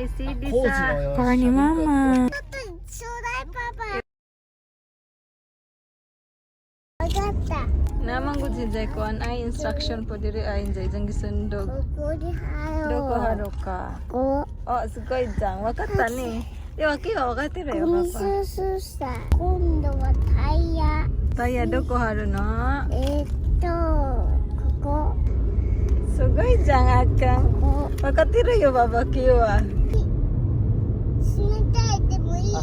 guys. See this car ni Mama. Namang gud si Jay ko ay instruction po diri ay Jay jang gisundog. Doko haruka. Oh, sugoy jang. Wakata ni. Di wakiwa wakati re papa. Taya doko haru no? Sugoy jang akang. Wakati re yo papa kiwa.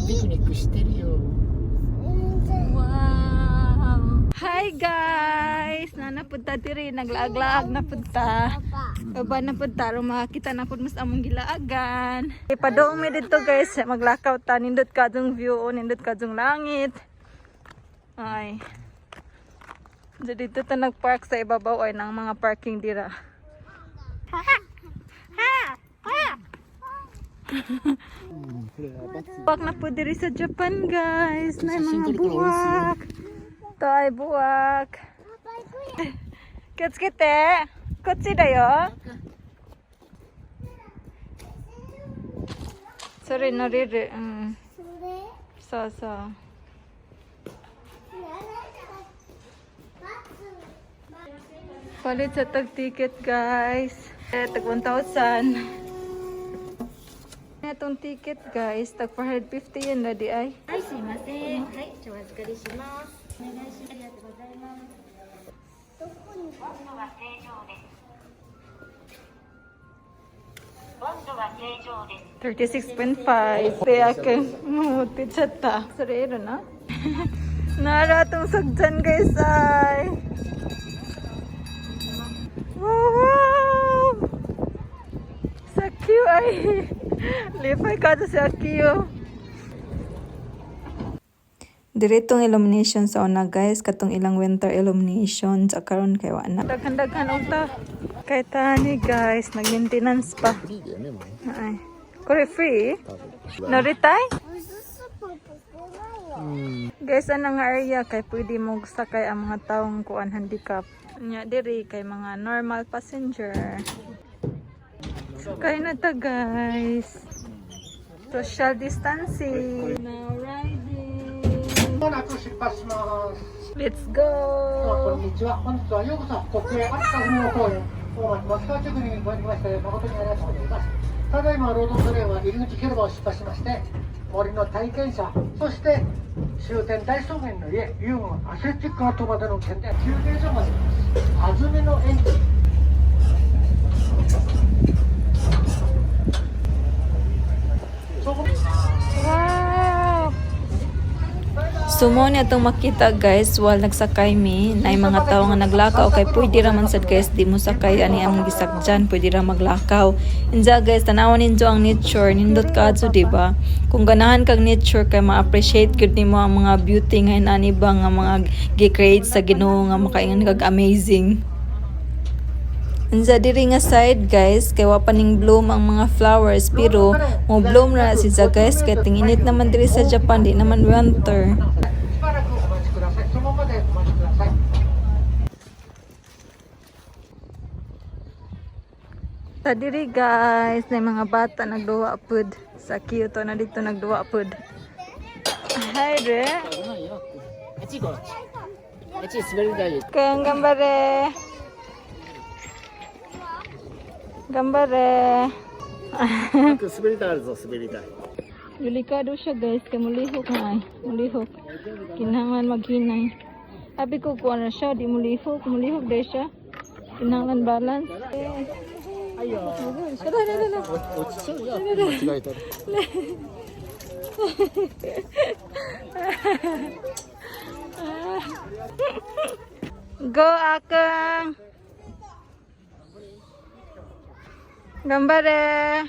ピクニックしてるよ。 Wow! Hi guys! Napunta diri, naglaag-laag na punta. Baba na punta, makakita na po mas among gilaagan. Ipadoong mi dito guys, maglakaw ta, nindot ka dung view, nindot ka dung langit. Ay. Jadi dito ta nagpark sa ibabaw ay ng mga parking dira. Buwak na po diri sa Japan guys. Na mga buwak. Ito ay buwak. Kitsukite. Kotsi da yo. Sorry, noriri. So. Palit sa tag-ticket guys. Tag 1,000. Itong ticket guys, tag 450 yan na di ay. Ay, sumimasen. Hai,お預かりします。お願いします。ありがとうございます。温度は正常です。 36.5. Kaya kang mamutid sa ta. Sarero na. Nara itong sagdan guys ay. Wow! Sa cute ay. Lipay ka to sa Akio. Diretong illumination sa una guys, katong ilang winter illumination sa karon kay wa na. Daghan-daghan unta. Kay tani guys, nag-maintenance pa. フリーだよね、もう。 Ay. Kore free? 多分。 Naritay? うん。 Guys, anang area kay pwede mo sakay ang mga taong kuan handicap. Nya diri kay mga normal passenger. Kaya na ta guys. Social distancing. Now riding. まもなく出発します。 Let's こ go. んにちは。本日はようこそ国営秋田の公園大町松川直にごりまして誠にありがとうございます。ただいまロードトレインは入り口広場を出発しまして森の体験者そして終点大草原の家遊具アスレチックアートまでの県で休憩所まで安曇野園地 Wow! Sumo niya itong makita guys while nagsakay mi na mga tao nga naglakaw kay pwede raman sad guys di mo sakay ani ang gisakjan pwede ra maglakaw inja guys tanawon ninyo ang nature nindot kadto diba kung ganahan kag nature kay ma-appreciate gud nimo ang mga beauty nga inani ba nga mga gi-create sa Ginoo nga makaingon kag amazing. Inja diri nga side guys kay wa pa ning bloom ang mga flowers pero mo bloom na si guys kay tinginit naman diri sa Japan di naman winter. しばらくお待ちください。そのままでお待ちください。 Ta diri guys na mga bata nagduwa pud sa Kyoto na dito nagduwa pud. Hi re. ないよ。あっち行こう。あっち滑り台。 Kaya gambare. Gambare. 滑り台あるぞ、滑り台。 Delikado siya guys, kay mulihok na ay. Mulihok. Kinahanglan maghinay. Sabi ko kuha na siya, di mulihok. Mulihok dahil siya. Kinahanglan balance. Ayo. Dala. 落ちそうや。間違えたら。 Go akang. Gambare.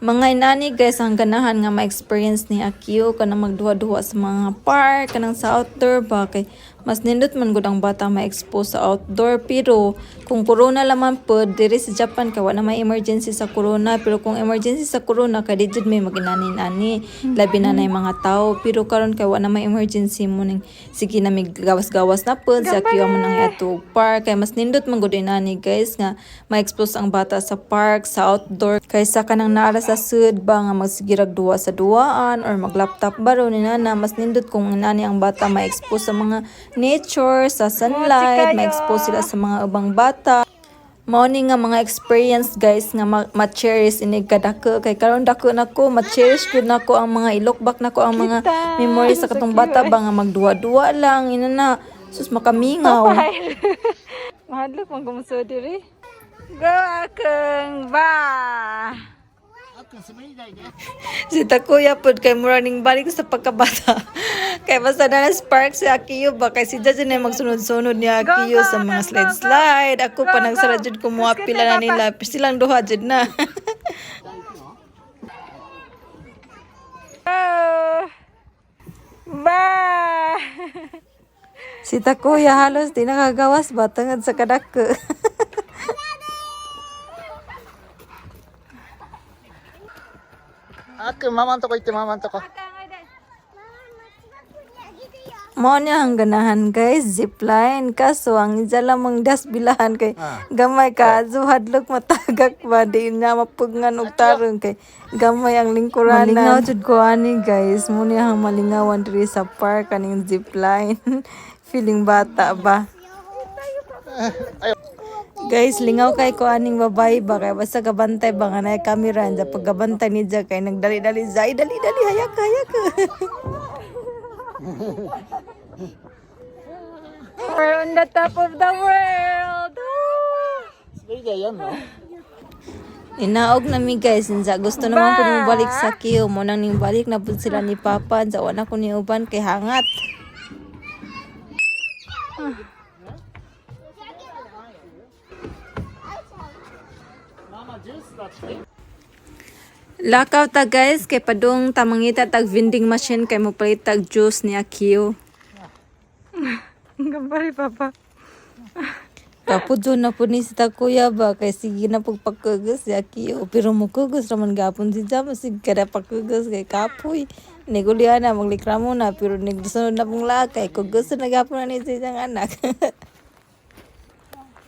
Mga inani guys, ang ganahan nga ma-experience ni Akio kanang magduha-duha sa mga park kanang sa outdoor ba kay Mas nindot man gud ang bata ma-expose sa outdoor, pero kung corona laman po diri sa Japan kay wala may emergency sa corona, pero kung emergency sa corona kay di jud may maginani-ani labi na nay mga tao, pero karon kay wala may emergency mo ning sige na mig gawas-gawas na po sa kiyo mo nang yato park, kay mas nindot man gud inani guys nga ma-expose ang bata sa park, sa outdoor kaysa kanang naara sa sud ba nga magsigirag duwa sa duwaan or mag-laptop baro ni nana. Mas nindot kung inani ang bata ma-expose sa mga nature, sa sunlight, ma-expose sila sa mga ubang bata. Mao ni nga mga experience guys nga ma-cherish ini kadako, kay karon dako nako ma-cherish gud nako ang mga ilokbak nako ang mga memories sa katong bata ba nga magduwa-duwa lang ina na sus makamingaw. Mahadlok man gumuso diri. Go akong ba. Si Takuya pod kay muraning balik sa pagkabata. Kay basta na spark si Akiyo ba kay si Jaja na magsunod-sunod ni Akiyo sa mga slide. Ako pa nagsara jud ko mo pila na nila. Silang duha jud na. Ba. Si Takuya halos di nakagawas ba tungod sa kadako. Mama to ko ite mama to ko. Mo niya ang ganahan guys, zipline. Kaso ang isa lamang dasbilahan kay gamay ka. So hadlok matagak ba. Di niya mapugngan og tarong kay gamay ang lingkuranan. Malingaw jud ko ani guys. Mo niya ang malingawan diri sa park kaning zipline. Feeling bata ba. Guys, lingaw kay ko aning babae ba kay basta gabantay ba nga nay camera sa paggabantay ni Jack kay nagdali-dali zay dali-dali hayak. We're on the top of the world. Inaog na mi guys, sa gusto naman ko nang balik sa Kiyo, mo nang ning balik na pud sila ni Papa, sa wala ko ni uban kay hangat. Lakaw ta guys, kay padung tamangita tag vending machine kay mo palit tag juice ni Akiyo. Gambari Papa. Kapudyo na po ni si Takuya ba, kay sige na pagpagkugus si Akiyo. Pero mukugus raman gapon si Jam, sige kada pagkugus kay kapoy. Nigulian na, maglikramo na, pero nagsunod na pong lakay. Kung gusto na gapon na ni sa isang anak.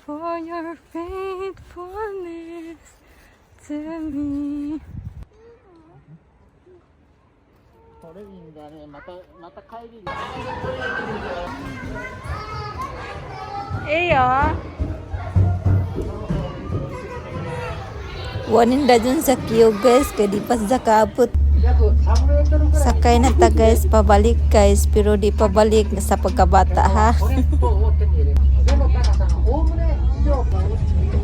For your faithfulness to me. トレーニングがね、また帰りに。 Iyo. Wanin da dun sa Kiyo guys, kay di pa sa kaabot. 約3メートルぐらい Sakay na ta guys, pabalik guis, pero di pabalik sa pagkabata ha. これを手に入れますでも高さがおおむね地上から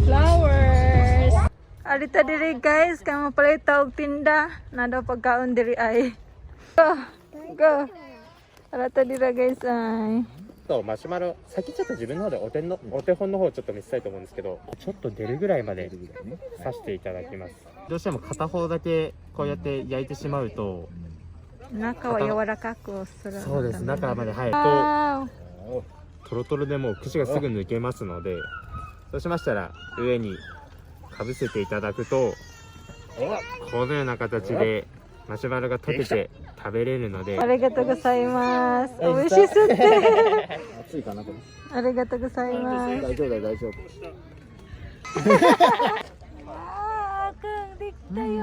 Flowers. Alita diri guys, kay mapalita og tinda, na daw pagkaon diri ay. Go. Alita dira guys ay. マシュマロ先ちょっと自分の方でお手本の方ちょっと見せたいと思うんですけど、ちょっと出るぐらいまで刺していただきます。どうしても片方だけこうやって焼いてしまうと、 Naka wa柔らかくする。そうです中まで入ると Wow. トロトロでもう串がすぐ抜けますので、そうしましたら上にかぶせていただくとこのような形でマシュマロが溶けて食べれるので。ありがとうございます。美味しすって。暑いかなこれ。ありがとうございます。大丈夫だよ大丈夫。あー、くんできたよー。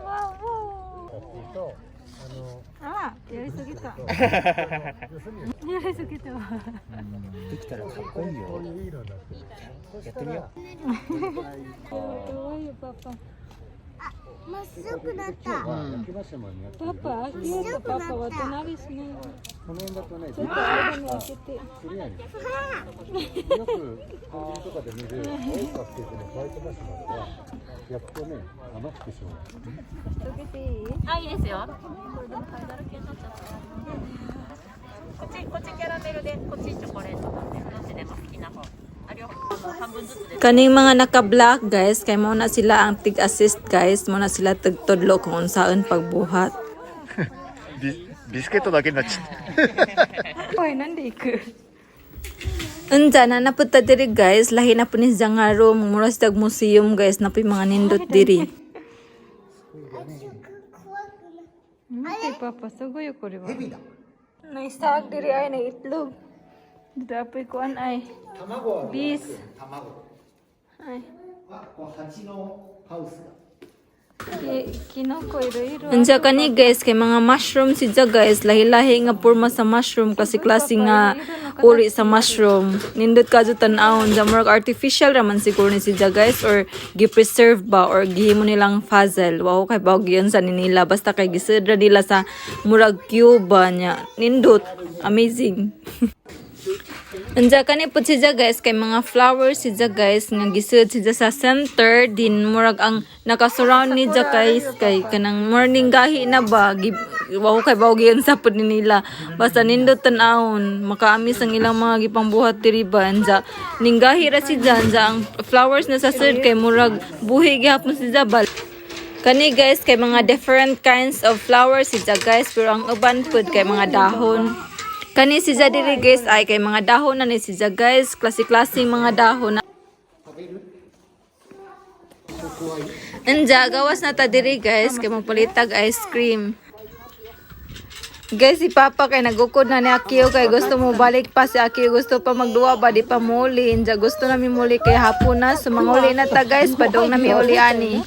わお。あ、やりすぎた。やりすぎたわ。できたらかっこいいよ。やってみよう。かわいいパパ。真っ白くなった。パパ、開けようとパパは隣しない。この辺だとね、ちょっと間に開けて。クリアによくコンビニとかで見るオイスターっていうのホワイトマシュマロは焼くとね、甘くてしまう。開けていい？あ、いいですよ。こっちキャラメルで、こっちチョコレートなんで、どっちでも好きな方。両方半分ずつで。 Kaning mga naka-black guys, kay mo na sila ang tig-assist guys, mo na sila tagtudlo kung unsaon pagbuhat. ビスケットだけになっちゃった Oy, nandi ko. Unsa na napunta diri guys, lahi na po ni nga room, mura sa museum guys, na po yung mga nindot diri. Ay, papa, sugoy ko rin ba? Naisag diri ay, na itlog. Dito apoy kuan ay. Bis. Ay. Kinoko iro-iro. Unsa kani guys, kay mga mushroom sidya guys, lahi-lahi nga porma sa mushroom kasi klase nga uri sa mushroom. Nindot kadto tan-awon, sa murag artificial raman siguro ni sidya guys or gi-preserve ba or gihimo nilang puzzle. Wow, kay bawg yun sa nila basta kay gisidra nila sa murag cube ba niya. Nindot, amazing. Unsa kani pud sidya guys, kay mga flowers sidya guys nga gisud sidya sa center din murag ang naka-surround ni guys kay kanang morning gahi na ba wow kay bawg yun sa pud nila basta nindot tan-awon makaamis ang ilang mga gipangbuhat diri ba unsa ning gahi ra sidya ang flowers na sa sud kay murag buhi gyapon sidya bal kani guys kay mga different kinds of flowers sidya guys pero ang uban pud kay mga dahon. Kani si diri guys ay kay mga dahon na ni si guys, klase-klaseng mga dahon na. Anja gawas na ta diri guys kay magpalitag ice cream. Guys si Papa kay nagukod na ni Akio kay gusto mo balik pa si Akio gusto pa magduwa ba di pa muli. Anja gusto na mi muli kay hapon na so manguli na ta guys padong na mi uli ani.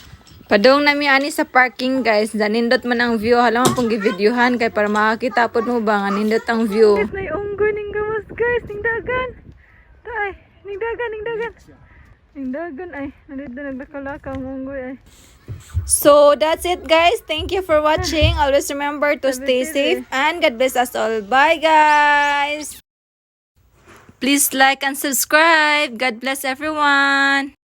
Padong nami ani sa parking guys, nindot man ang view, halang pong gi-videohan kay para makakita pod mo ba nga nindot ang view. Guys, may unggoy ning gawas guys, ning dagan. Tay, ning dagan. Ning dagan ay, nandito naglakalaka ang unggoy ay. So that's it guys. Thank you for watching. Always remember to stay safe and God bless us all. Bye guys. Please like and subscribe. God bless everyone.